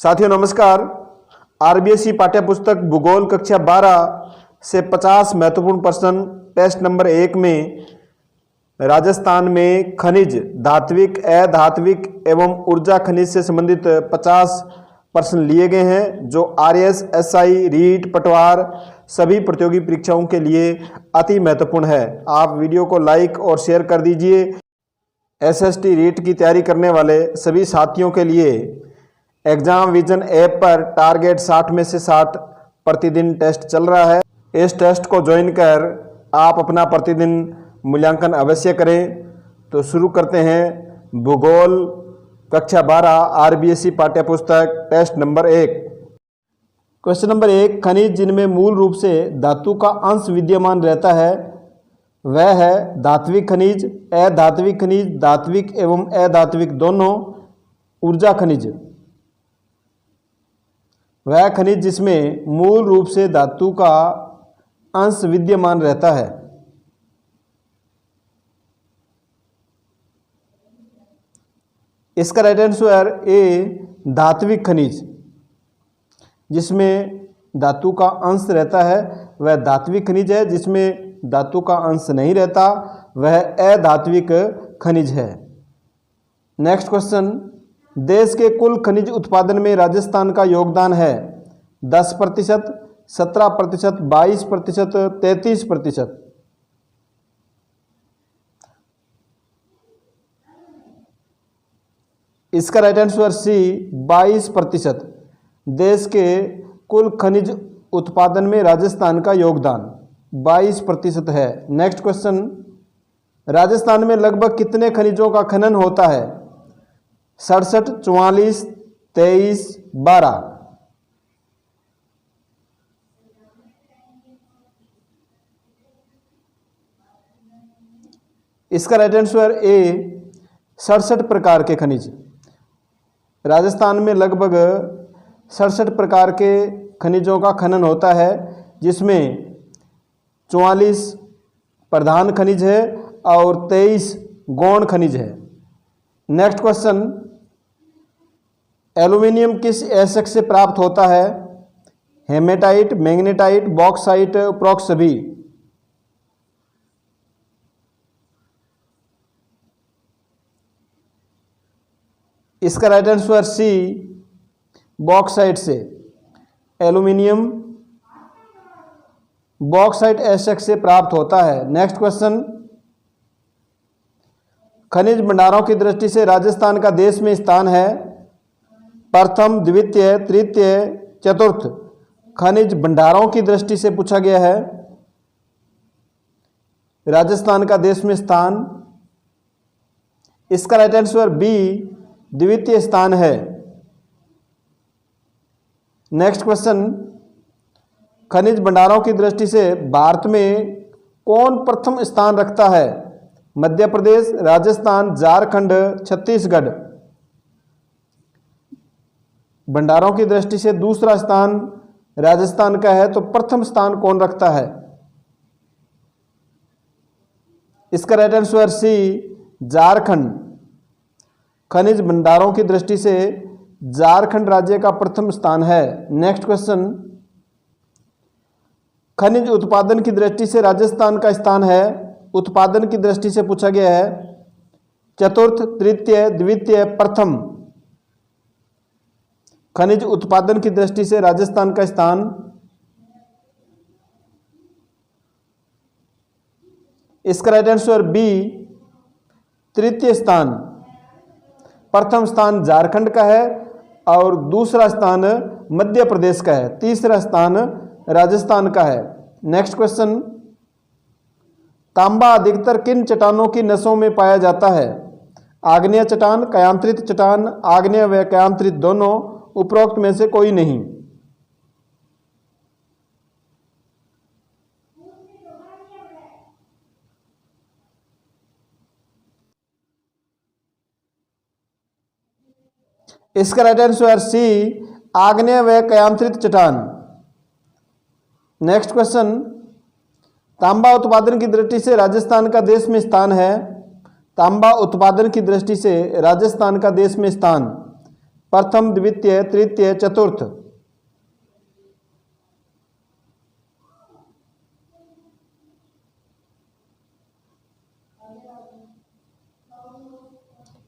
साथियों नमस्कार। आरबीएसई पाठ्य पुस्तक भूगोल कक्षा 12 से 50 महत्वपूर्ण प्रश्न टेस्ट नंबर 1 में राजस्थान में खनिज, धात्विक, अधात्विक एवं ऊर्जा खनिज से संबंधित 50 प्रश्न लिए गए हैं, जो आरएस, एसआई, रीट, पटवार सभी प्रतियोगी परीक्षाओं के लिए अति महत्वपूर्ण है। आप वीडियो को लाइक और शेयर कर दीजिए। एसएसटी रीट की तैयारी करने वाले सभी साथियों के लिए एग्जाम विजन ऐप पर टारगेट 60 में से 60 प्रतिदिन टेस्ट चल रहा है। इस टेस्ट को ज्वाइन कर आप अपना प्रतिदिन मूल्यांकन अवश्य करें। तो शुरू करते हैं भूगोल कक्षा 12 आरबीएसई पाठ्य पुस्तक टेस्ट नंबर 1। क्वेश्चन नंबर 1, खनिज जिनमें मूल रूप से धातु का अंश विद्यमान रहता है वह है धात्विक खनिज, अधात्विक खनिज, धात्विक एवं अधात्विक दोनों, ऊर्जा खनिज। वह खनिज जिसमें मूल रूप से धातु का अंश विद्यमान रहता है। इसका राइट आंसर ए, धात्विक खनिज। जिसमें धातु का अंश रहता है वह धात्विक खनिज है, जिसमें धातु का अंश नहीं रहता वह अधात्विक खनिज है। नेक्स्ट क्वेश्चन, देश के कुल खनिज उत्पादन में राजस्थान का योगदान है 10%, 17%, 22%, 33%। इसका राइट आंसर सी, 22%। देश के कुल खनिज उत्पादन में राजस्थान का योगदान 22% है। नेक्स्ट क्वेश्चन, राजस्थान में लगभग कितने खनिजों का खनन होता है? 67, 44, 23, 12। इसका राइट आंसर ए, 67 प्रकार के खनिज। राजस्थान में लगभग 67 प्रकार के खनिजों का खनन होता है, जिसमें 44 प्रधान खनिज है और 23 गौण खनिज है। नेक्स्ट क्वेश्चन, एल्यूमिनियम किस एसिड से प्राप्त होता है? हेमेटाइट, मैग्नेटाइट, बॉक्साइट, उपरोक्त सभी। इसका राइट आंसर सी, बॉक्साइट से। एल्यूमिनियम बॉक्साइट एसिड से प्राप्त होता है। नेक्स्ट क्वेश्चन, खनिज भंडारों की दृष्टि से राजस्थान का देश में स्थान है प्रथम, द्वितीय, तृतीय, चतुर्थ। खनिज भंडारों की दृष्टि से पूछा गया है राजस्थान का देश में स्थान। इसका राइट आंसर बी, द्वितीय स्थान है। नेक्स्ट क्वेश्चन, खनिज भंडारों की दृष्टि से भारत में कौन प्रथम स्थान रखता है? मध्य प्रदेश, राजस्थान, झारखंड, छत्तीसगढ़। भंडारों की दृष्टि से दूसरा स्थान राजस्थान का है, तो प्रथम स्थान कौन रखता है? इसका राइट आंसर सी, झारखंड। खनिज भंडारों की दृष्टि से झारखंड राज्य का प्रथम स्थान है। नेक्स्ट क्वेश्चन, खनिज उत्पादन की दृष्टि से राजस्थान का स्थान है, उत्पादन की दृष्टि से पूछा गया है चतुर्थ, तृतीय, द्वितीय, प्रथम। खनिज उत्पादन की दृष्टि से राजस्थान का स्थान इसका राइट आंसर बी, तृतीय स्थान। प्रथम स्थान झारखंड का है और दूसरा स्थान मध्य प्रदेश का है, तीसरा स्थान राजस्थान का है। नेक्स्ट क्वेश्चन, तांबा अधिकतर किन चट्टानों की नसों में पाया जाता है? आग्नेय चट्टान, कयांतरित चट्टान, आग्नेय व कयांतरित दोनों, उपरोक्त में से कोई नहीं। इसका राइट आंसर सी, आग्नेय व कयांतरित चट्टान। नेक्स्ट क्वेश्चन, तांबा उत्पादन की दृष्टि से राजस्थान का देश में स्थान है। तांबा उत्पादन की दृष्टि से राजस्थान का देश में स्थान प्रथम, द्वितीय, तृतीय, चतुर्थ।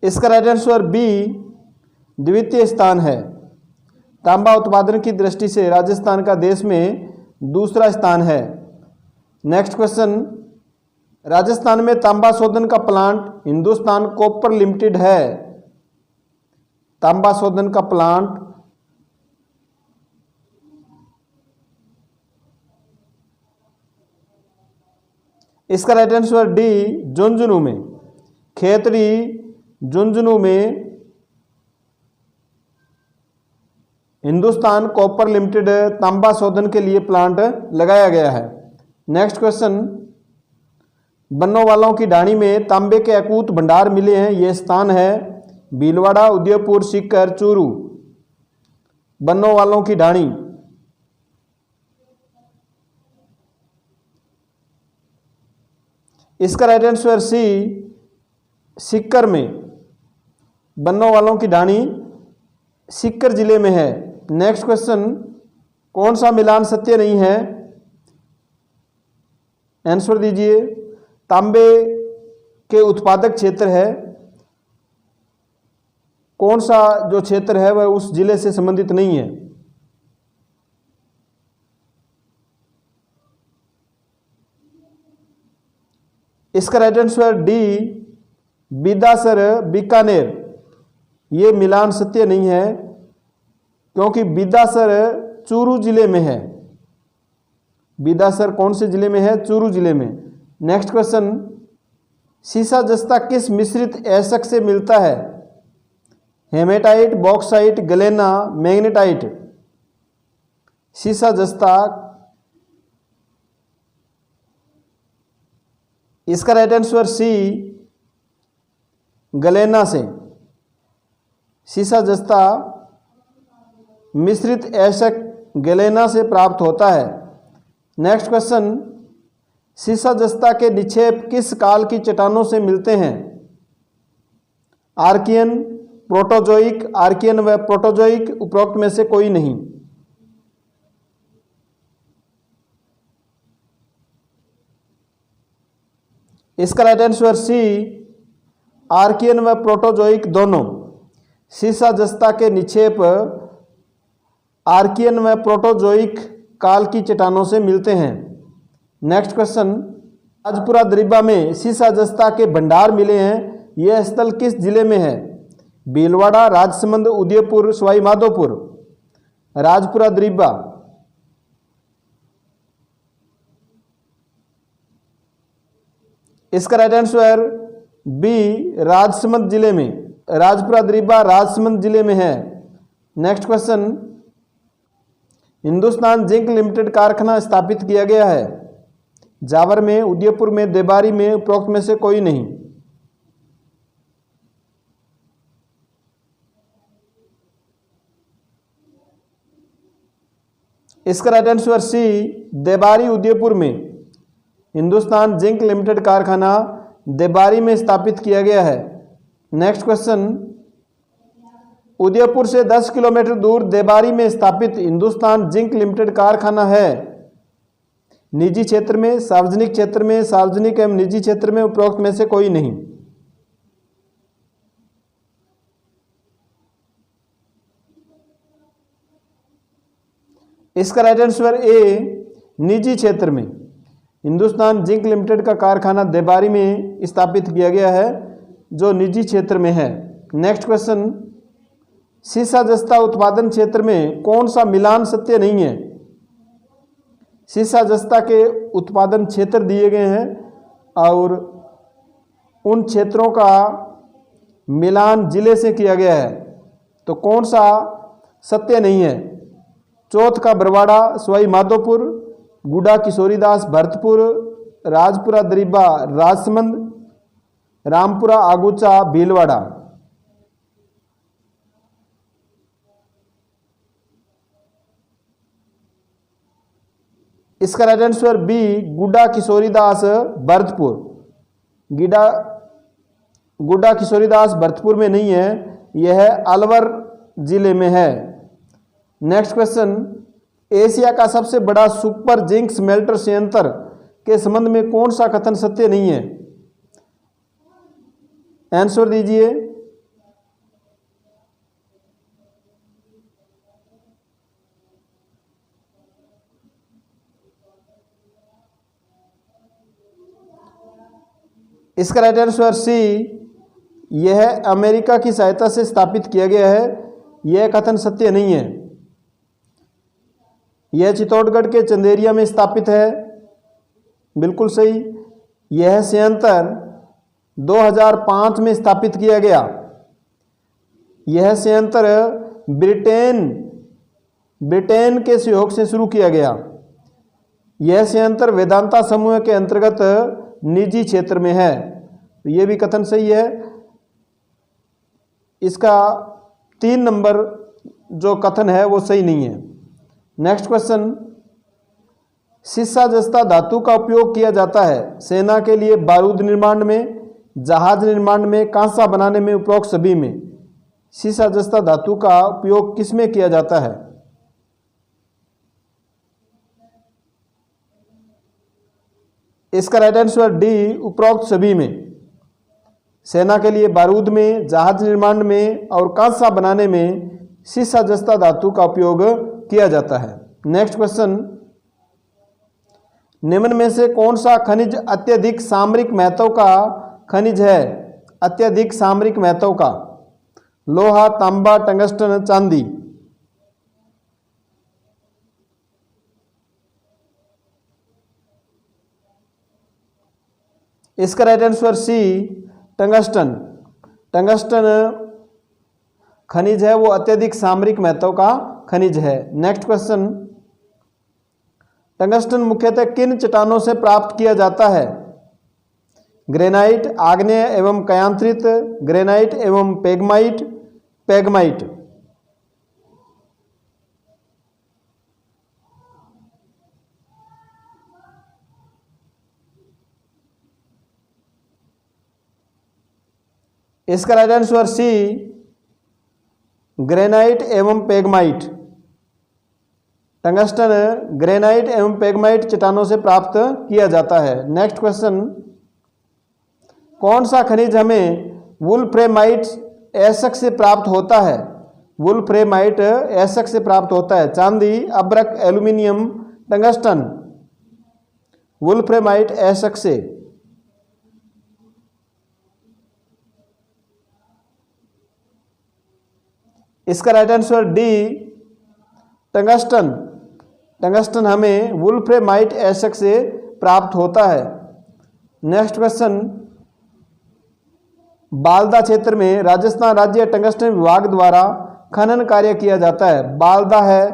इसका राइट आंसर बी, द्वितीय स्थान है। तांबा उत्पादन की दृष्टि से राजस्थान का देश में दूसरा स्थान है। नेक्स्ट क्वेश्चन, राजस्थान में तांबा शोधन का प्लांट हिंदुस्तान कॉपर लिमिटेड है। तांबा शोधन का प्लांट इसका राइट आंसर डी, झुंझुनू में। खेतड़ी झुंझुनू में हिंदुस्तान कॉपर लिमिटेड तांबा शोधन के लिए प्लांट लगाया गया है। नेक्स्ट क्वेश्चन, बन्नोवालों की ढाणी में तांबे के अकूत भंडार मिले हैं। यह स्थान है भीलवाड़ा, उदयपुर, सीकर, चूरू। बन्नोवालों की ढाणी इसका राइट आंसर सी, सीकर में। बन्नोवालों की ढाणी सीकर जिले में है। नेक्स्ट क्वेश्चन, कौन सा मिलान सत्य नहीं है? आंसर दीजिए। तांबे के उत्पादक क्षेत्र है, कौन सा जो क्षेत्र है वह उस जिले से संबंधित नहीं है? इसका right answer D, Bidasar, Bikaner. ये मिलान सत्य नहीं है क्योंकि बिदासर चूरू जिले में है। बिदासर कौन से जिले में है? चूरू जिले में। नेक्स्ट क्वेश्चन, सीसा जस्ता किस मिश्रित एशक से मिलता है? Hematite, bauxite, galena, magnetite. सीसा जस्ता इसका राइट आंसर सी, गलेना से। सीसा जस्ता मिश्रित एशक गलेना से प्राप्त होता है। नेक्स्ट क्वेश्चन, सीसा जस्ता के निक्षेप किस काल की चट्टानों से मिलते हैं? आर्कियन, प्रोटोजोइक, आर्कियन व प्रोटोजोइक, उपरोक्त में से कोई नहीं। इसका राइट आंसर सी, आर्कियन व प्रोटोजोइक दोनों। सीसा जस्ता के निक्षेप आर्कियन व प्रोटोजोइक काल की चट्टानों से मिलते हैं। नेक्स्ट क्वेश्चन, राजपुरा दरिबा में सीसा जस्ता के भंडार मिले हैं। यह स्थल किस जिले में है? भीलवाड़ा, राजसमंद, उदयपुर, सवाई माधोपुर। राजपुरा दरिबा इसका राइट आंसर बी, राजसमंद जिले में। राजपुरा दरिबा राजसमंद जिले में है। Next question, Hindustan zinc limited कारखाना स्थापित किया गया है। जावर में, उदयपुर में, देबारी में, उपरोक्त में से कोई नहीं। इसका right answer C, Debari, Udaipur में। हिंदुस्तान जिंक लिमिटेड कारखाना देबारी में स्थापित किया गया है। नेक्स्ट क्वेश्चन, उदयपुर से 10 किलोमीटर दूर देबारी में स्थापित हिंदुस्तान जिंक लिमिटेड कारखाना है। निजी क्षेत्र में, सार्वजनिक क्षेत्र में, सार्वजनिक एवं निजी क्षेत्र में, उपरोक्त में से कोई नहीं। इसका राइट आंसर ए, निजी क्षेत्र में। हिंदुस्तान जिंक लिमिटेड का कारखाना देबारी में स्थापित किया गया है जो निजी क्षेत्र में है। नेक्स्ट क्वेश्चन, सीसा जस्ता उत्पादन क्षेत्र में कौन सा मिलान सत्य नहीं है? सीसा जस्ता के उत्पादन क्षेत्र दिए गए हैं और उन क्षेत्रों का मिलान जिले से किया गया है, तो कौन सा सत्य नहीं है? चौथ का बरवाड़ा, सवाई माधोपुर, गुडा किशोरीदास भरतपुर, राजपुरा दरिबा राजसमंद, रामपुरा आगुचा भीलवाड़ा। इसका right answer B, Guda Kishoridas Bharatpur. Guda Kishoridas Bharatpur में नहीं है, यह अलवर जिले में है। नेक्स्ट क्वेश्चन, एशिया का सबसे बड़ा सुपर जिंक स्मेल्टर संयंत्र के संबंध में कौन सा कथन सत्य नहीं है? आंसर दीजिए। इसका राइट आंसर सी, यह अमेरिका की सहायता से स्थापित किया गया है। यह कथन सत्य नहीं है। यह चित्तौड़गढ़ के चंदेरिया में स्थापित है, बिल्कुल सही। यह संयंत्र 2005 में स्थापित किया गया। यह संयंत्र ब्रिटेन के सहयोग से शुरू किया गया। यह संयंत्र वेदांता समूह के अंतर्गत निजी क्षेत्र में है, तो यह भी कथन सही है। इसका 3 नंबर जो कथन है वो सही नहीं है। नेक्स्ट क्वेश्चन, सीसा जस्ता धातु का उपयोग किया जाता है सेना के लिए बारूद निर्माण में, जहाज निर्माण में, कांसा बनाने में, उपरोक्त सभी में। सीसा जस्ता धातु का उपयोग किसमें किया जाता है? इसका राइट आंसर डी, उपरोक्त सभी में। सेना के लिए बारूद में, जहाज निर्माण में और कांसा बनाने में सीसा जस्ता धातु का उपयोग किया जाता है। नेक्स्ट क्वेश्चन, निम्न में से कौन सा खनिज अत्यधिक सामरिक महत्व का खनिज है? अत्यधिक सामरिक महत्व का। लोहा, तांबा, टंगस्टन, चांदी। इसका right answer C, tungsten. Tungsten खनिज है वो अत्यधिक सामरिक महत्व का खनिज है। नेक्स्ट क्वेश्चन, टंगस्टन मुख्यतः किन चट्टानों से प्राप्त किया जाता है? ग्रेनाइट, आग्नेय एवं कयांत्रित, ग्रेनाइट एवं पेगमाइट, पेगमाइट। इसका राइट आंसर सी, ग्रेनाइट एवं पेगमाइट। टंगस्टन ग्रेनाइट एवं पेगमाइट चट्टानों से प्राप्त किया जाता है। नेक्स्ट क्वेश्चन, कौन सा खनिज हमें वुल्फ्रेमाइट एशक से प्राप्त होता है? वुल्फ्रेमाइट एशक से प्राप्त होता है। चांदी, अब्रक, एल्यूमिनियम, टंगस्टन। वुल्फ्रेमाइट एशक से। इसका right answer D, tungsten. Tungsten हमें वुल्फ्रेमाइट एशक से प्राप्त होता है। नेक्स्ट क्वेश्चन, बालदा क्षेत्र में राजस्थान राज्य टंगस्टन विभाग द्वारा खनन कार्य किया जाता है। बालदा है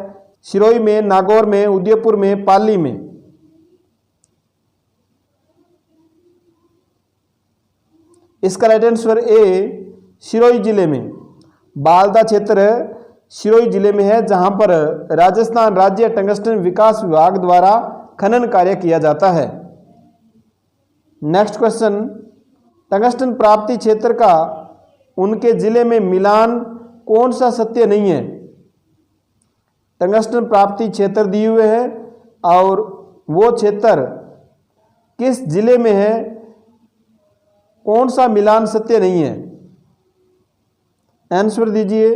सिरोही में, नागौर में, उदयपुर में, पाली में। इसका राइट आंसर ए, सिरोही जिले में। बालदा क्षेत्र सिरोही जिले में है, जहां पर राजस्थान राज्य टंगस्टन विकास विभाग द्वारा खनन कार्य किया जाता है। नेक्स्ट क्वेश्चन, टंगस्टन प्राप्ति क्षेत्र का उनके जिले में मिलान कौन सा सत्य नहीं है? टंगस्टन प्राप्ति क्षेत्र दिए हुए है और वो क्षेत्र किस जिले में है, कौन सा मिलान सत्य नहीं है? आंसर दीजिए।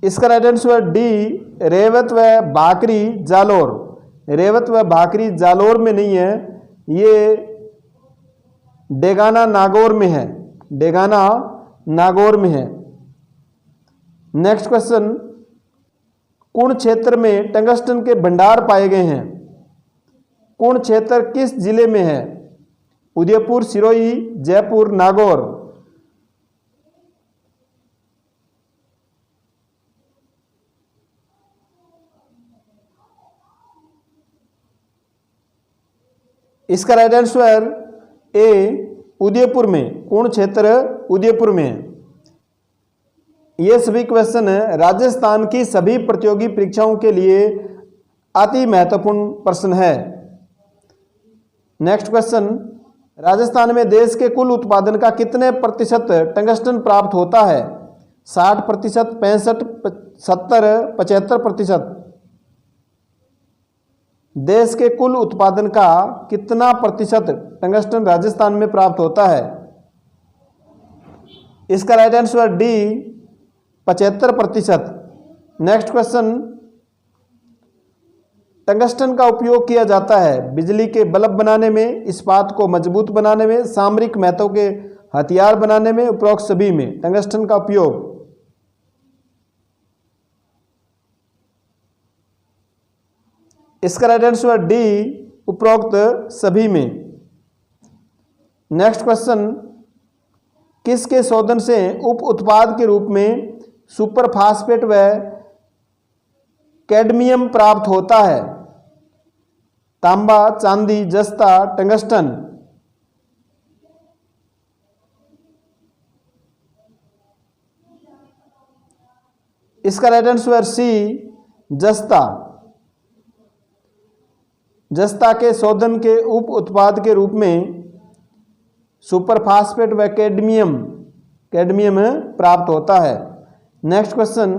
इसका राइट आंसर डी, रेवत व भाकरी जालोर। रेवत व भाकरी जालोर में नहीं है, ये डेगाना नागौर में है। डेगाना नागौर में है। नेक्स्ट क्वेश्चन, कुण क्षेत्र में टंगस्टन के भंडार पाए गए हैं? कुण क्षेत्र किस जिले में है? उदयपुर, सिरोही, जयपुर, नागौर। इसका राइट आंसर ए, उदयपुर में। कुण क्षेत्र उदयपुर में है। ये सभी क्वेश्चन राजस्थान की सभी प्रतियोगी परीक्षाओं के लिए अति महत्वपूर्ण प्रश्न है। नेक्स्ट क्वेश्चन, राजस्थान में देश के कुल उत्पादन का कितने प्रतिशत टंगस्टन प्राप्त होता है? 60%, 65, 70, 75%। देश के कुल उत्पादन का कितना प्रतिशत टंगस्टन राजस्थान में प्राप्त होता है? इसका right answer D 75%। Next question, tungsten का उपयोग किया जाता है बिजली के बल्ब बनाने में, इस्पात को मजबूत बनाने में, सामरिक महत्व के हथियार बनाने में, उपरोक्त सभी में टंगस्टन का उपयोग। इसका राइट आंसर डी उपरोक्त सभी में। नेक्स्ट क्वेश्चन, किसके शोधन से उप उत्पाद के रूप में सुपर फास्फेट व कैडमियम प्राप्त होता है? तांबा, चांदी, जस्ता, टंगस्टन। इसका राइट आंसर सी जस्ता। जस्ता के शोधन के उप उत्पाद के रूप में सुपर फास्फेट व कैडमियम प्राप्त होता है। नेक्स्ट क्वेश्चन,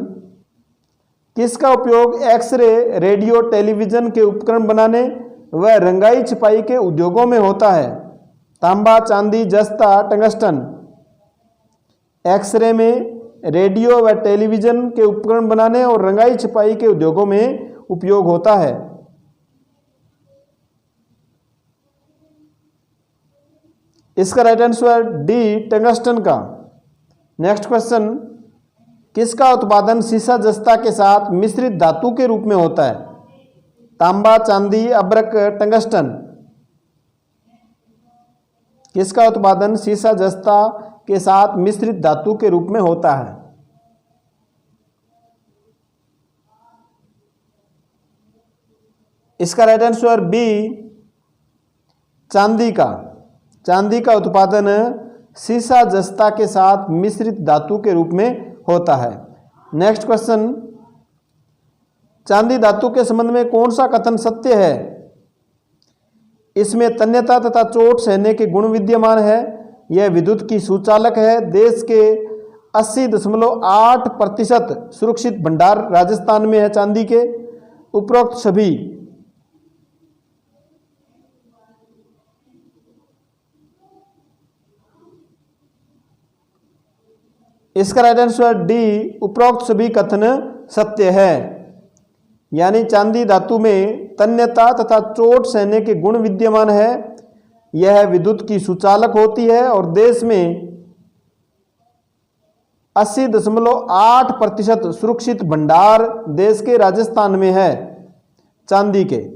किसका उपयोग एक्सरे, रेडियो, टेलीविजन के उपकरण बनाने व रंगाई छपाई के उद्योगों में होता है? तांबा, चांदी, जस्ता, टंगस्टन। एक्सरे में, रेडियो व टेलीविजन के उपकरण बनाने और रंगाई छपाई के उद्योगों में उपयोग होता है। इसका राइट आंसर डी टंगस्टन का। नेक्स्ट क्वेश्चन, किसका उत्पादन सीसा जस्ता के साथ मिश्रित धातु के रूप में होता है? तांबा, चांदी, अब्रक, टंगस्टन। किसका उत्पादन सीसा जस्ता के साथ मिश्रित धातु के रूप में होता है? इसका राइट आंसर बी चांदी का। चांदी का उत्पादन सीसा जस्ता के साथ मिश्रित धातु के रूप में होता है। नेक्स्ट क्वेश्चन, चांदी धातु के संबंध में कौन सा कथन सत्य है? इसमें तन्यता तथा चोट सहने के गुण विद्यमान है, यह विद्युत की सुचालक है, देश के 80.8% सुरक्षित भंडार राजस्थान में है चांदी के, उपरोक्त सभी। इसका राइट आंसर डी उपरोक्त सभी कथन सत्य है। यानी चांदी धातु में तन्यता तथा चोट सहने के गुण विद्यमान है, यह विद्युत की सुचालक होती है और देश में 80.8% सुरक्षित भंडार देश के राजस्थान में है चांदी के।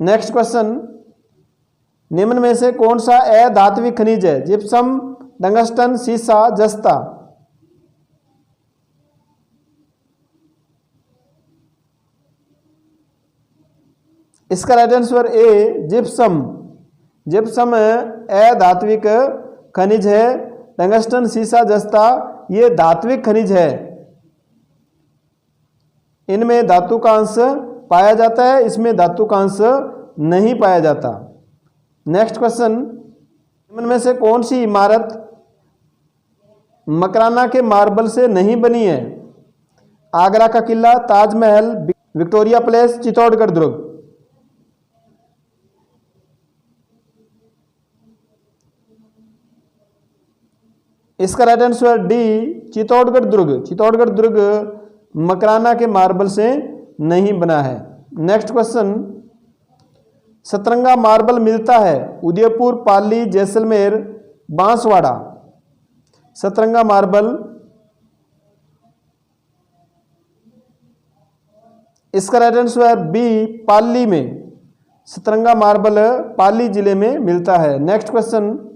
नेक्स्ट क्वेश्चन, निम्न में से कौन सा अधात्विक खनिज है? जिप्सम, टंगस्टन, सीसा, जस्ता। इसका right answer A gypsum. Gypsum अधात्विक खनिज है। टंगस्टन, सीसा, जस्ता ये धात्विक खनिज है। इनमें धातु का अंश पाया जाता है, इसमें धातु का अंश नहीं पाया जाता। नेक्स्ट क्वेश्चन, इनमें से कौन सी इमारत मकराना के मार्बल से नहीं बनी है? आगरा का किला, ताजमहल, विक्टोरिया पैलेस, चित्तौड़गढ़ दुर्ग। इसका राइट आंसर डी चित्तौड़गढ़ दुर्ग। चित्तौड़गढ़ दुर्ग मकराना के मार्बल से नहीं बना है। नेक्स्ट क्वेश्चन, सतरंगा मार्बल मिलता है उदयपुर, पाली, जैसलमेर, बांसवाड़ा। सतरंगा मार्बल, इसका राइट आंसर बी पाली में। सतरंगा मार्बल पाली जिले में मिलता है। नेक्स्ट क्वेश्चन,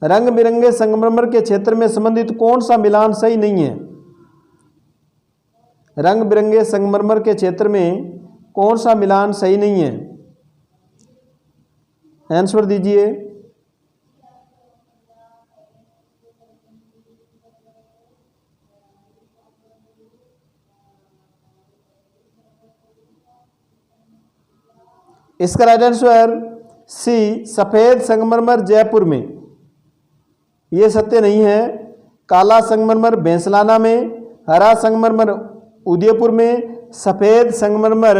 रंग बिरंगे संगमरमर के क्षेत्र में संबंधित कौन सा मिलान सही नहीं है? रंग बिरंगे संगमरमर के क्षेत्र में कौन सा मिलान सही नहीं है? आंसर दीजिए। इसका राइट आंसर सी, सफेद संगमरमर जयपुर में। यह सत्य नहीं है। काला संगमरमर बेंसलाना में, हरा संगमरमर उदयपुर में, सफेद संगमरमर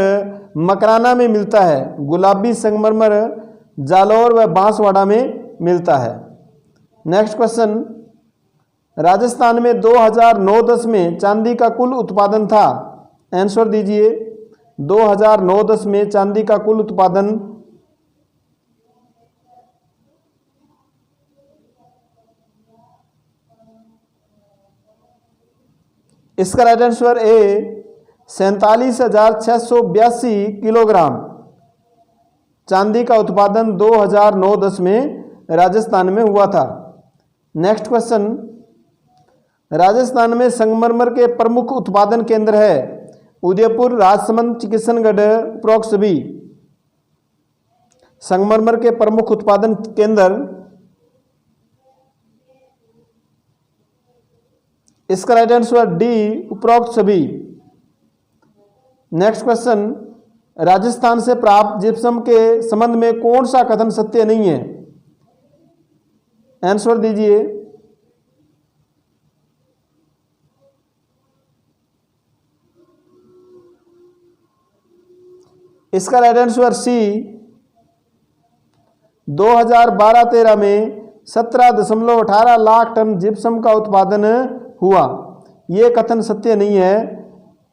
मकराना में मिलता है, गुलाबी संगमरमर जालौर व बांसवाड़ा में मिलता है। नेक्स्ट क्वेश्चन, राजस्थान में 2009-10 में चांदी का कुल उत्पादन था। आंसर दीजिए। 2009-10 में चांदी का कुल उत्पादन इसका राइट आंसर ए 47,682 किलोग्राम चांदी का उत्पादन 2009-10 में राजस्थान में हुआ था। नेक्स्ट क्वेश्चन, राजस्थान में संगमरमर के प्रमुख उत्पादन केंद्र है। उदयपुर, राजसमंद, किशनगढ़, उपरोक्त सभी। संगमरमर के प्रमुख उत्पादन केंद्र, इसका राइट आंसर डी, उपरोक्त सभी। नेक्स्ट क्वेश्चन, राजस्थान से प्राप्त जिप्सम के संबंध में कौन सा कथन सत्य नहीं है। आंसर दीजिए। इसका राइट आंसर सी, 2012-13 में 17.18 लाख टन जिप्सम का उत्पादन हुआ। यह कथन सत्य नहीं है।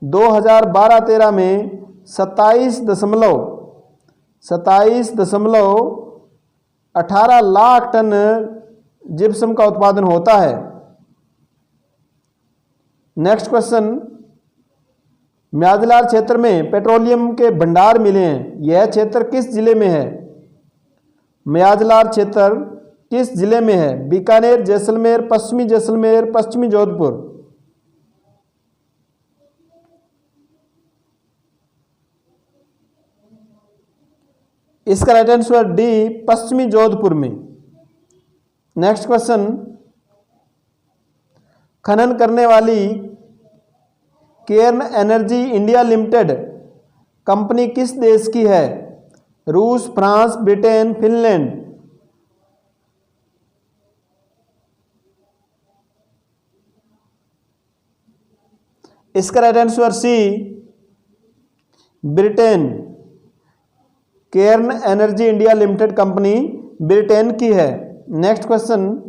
2012-13 में 27.18 लाख टन जिप्सम का उत्पादन होता है। नेक्स्ट क्वेश्चन, म्याजलार क्षेत्र में पेट्रोलियम के भंडार मिले हैं। यह क्षेत्र किस जिले में है। म्याजलार क्षेत्र किस जिले में है। बीकानेर, जैसलमेर, पश्चिमी जैसलमेर, पश्चिमी जोधपुर। इसका राइट आंसर डी, पश्चिमी जोधपुर में। नेक्स्ट क्वेश्चन, खनन करने वाली Cairn Energy India Limited company किस देश की है। रूस, फ्रांस, ब्रिटेन, फिनलैंड। इसका right answer C, Britain. Cairn Energy India Limited company Britain की है। नेक्स्ट क्वेश्चन,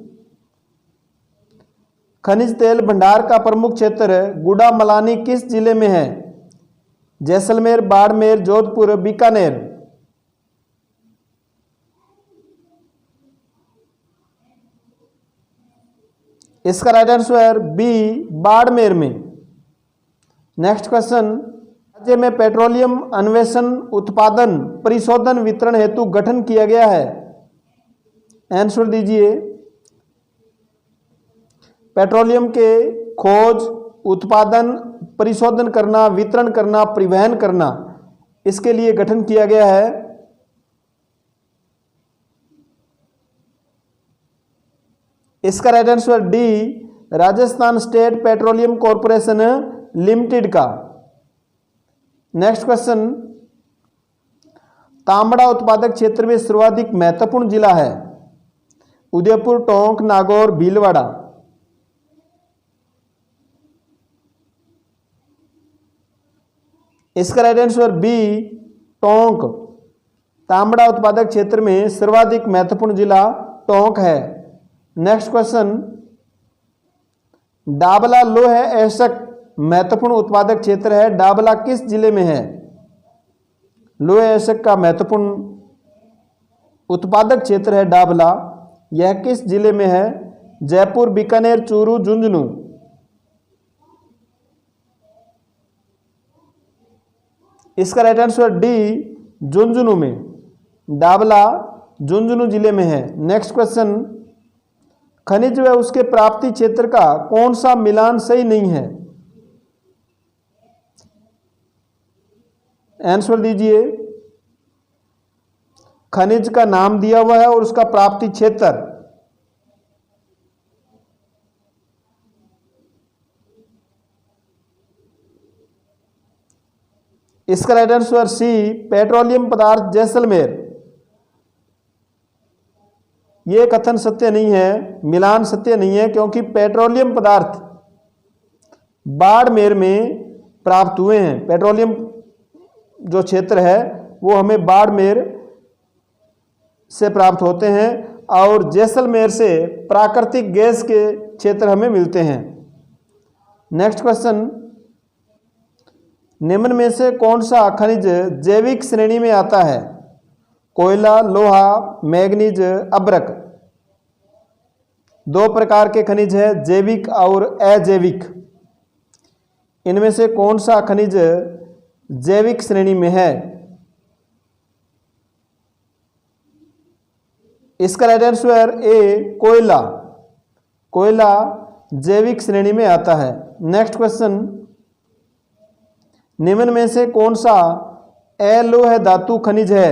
खनिज तेल भंडार का प्रमुख क्षेत्र गुड़ामलानी किस जिले में है। जैसलमेर, बाड़मेर, जोधपुर, बीकानेर। इसका राइट आंसर बी, बाड़मेर में। नेक्स्ट क्वेश्चन, राज्य में पेट्रोलियम अन्वेषण उत्पादन परिशोधन वितरण हेतु गठन किया गया है। आंसर दीजिए। पेट्रोलियम के खोज, उत्पादन, परिशोधन करना, वितरण करना, परिवहन करना, इसके लिए गठन किया गया है। इसका right answer D, Rajasthan state petroleum corporation limited का। नेक्स्ट क्वेश्चन, तांबड़ा उत्पादक क्षेत्र में सर्वाधिक महत्वपूर्ण जिला है। उदयपुर, टोंक, नागौर, भीलवाड़ा। इसका राइट आंसर बी, टोंक। तांबड़ा उत्पादक क्षेत्र में सर्वाधिक महत्वपूर्ण जिला टोंक है। नेक्स्ट क्वेश्चन, डाबला लोह ऐसक महत्वपूर्ण उत्पादक क्षेत्र है। डाबला किस जिले में है। लोह ऐसक का महत्वपूर्ण उत्पादक क्षेत्र है डाबला। यह किस जिले में है। जयपुर, बीकानेर, चूरू, झुंझुनू। इसका राइट आंसर डी, झुंझुनू में। डाबला झुंझुनू जिले में है। नेक्स्ट क्वेश्चन, खनिज व उसके प्राप्ति क्षेत्र का कौन सा मिलान सही नहीं है। आंसर दीजिए। खनिज का नाम दिया हुआ है और उसका प्राप्ति क्षेत्र। इसका राइट आंसर सी, पेट्रोलियम पदार्थ जैसलमेर। यह कथन सत्य नहीं है, मिलान सत्य नहीं है, क्योंकि पेट्रोलियम पदार्थ बाड़मेर में प्राप्त हुए हैं। पेट्रोलियम जो क्षेत्र है वो हमें बाड़मेर से प्राप्त होते हैं और जैसलमेर से प्राकृतिक गैस के क्षेत्र हमें मिलते हैं। नेक्स्ट क्वेश्चन, निम्न में से कौन सा खनिज जैविक श्रेणी में आता है? कोयला, लोहा, मैग्नीज, अभ्रक। दो प्रकार के खनिज है, जैविक और अजैविक। इनमें से कौन सा खनिज जैविक श्रेणी में है? इसका राइट आंसर ए, कोयला। कोयला जैविक श्रेणी में आता है। नेक्स्ट क्वेश्चन, निम्न में से कौन सा अलोह धातु खनिज है?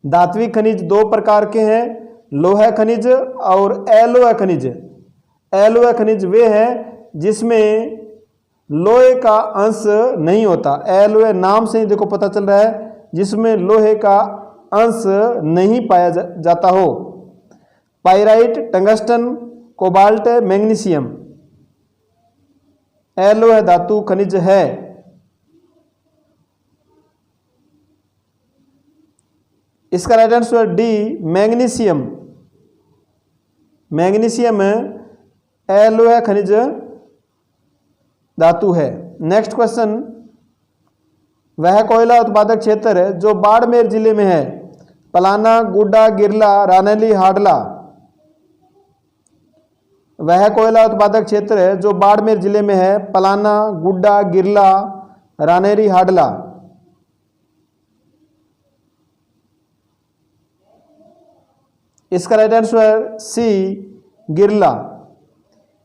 धात्विक खनिज दो प्रकार के हैं, लोह खनिज और अलोह खनिज। अलोह खनिज वे हैं जिसमें लोहे का अंश नहीं होता। अलोह नाम से ही देखो पता चल रहा है, जिसमें लोहे का अंश नहीं पाया जाता हो। पाइराइट, टंगस्टन, कोबाल्ट, मैग्नीशियम अलोह धातु खनिज है। इसका right answer D, magnesium. Magnesium अलोह खनिज धातु है। नेक्स्ट क्वेश्चन, वह कोयला उत्पादक क्षेत्र जो बाड़मेर जिले में है? पलाना, गुड्डा, गिरला, रानेली, हाडला। वह कोयला उत्पादक क्षेत्र जो बाड़मेर जिले में है? पलाना, गुड्डा, गिरला, रानेरी, हाडला। इसका राइट आंसर सी, गिरला।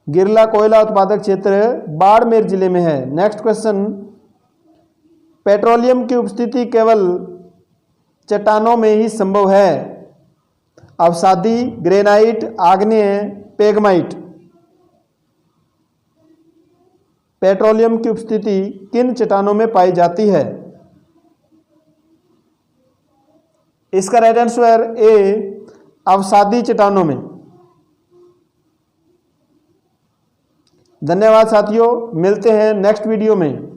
गिरला कोयला उत्पादक क्षेत्र बाड़मेर जिले में है। नेक्स्ट क्वेश्चन, पेट्रोलियम की उपस्थिति केवल चट्टानों में ही संभव है? अवसादी, ग्रेनाइट, आग्नेय, पेगमाइट। पेट्रोलियम की उपस्थिति किन चट्टानों में पाई जाती है? इसका राइट आंसर ए, अवसादी चट्टानों में। धन्यवाद साथियों, मिलते हैं नेक्स्ट वीडियो में।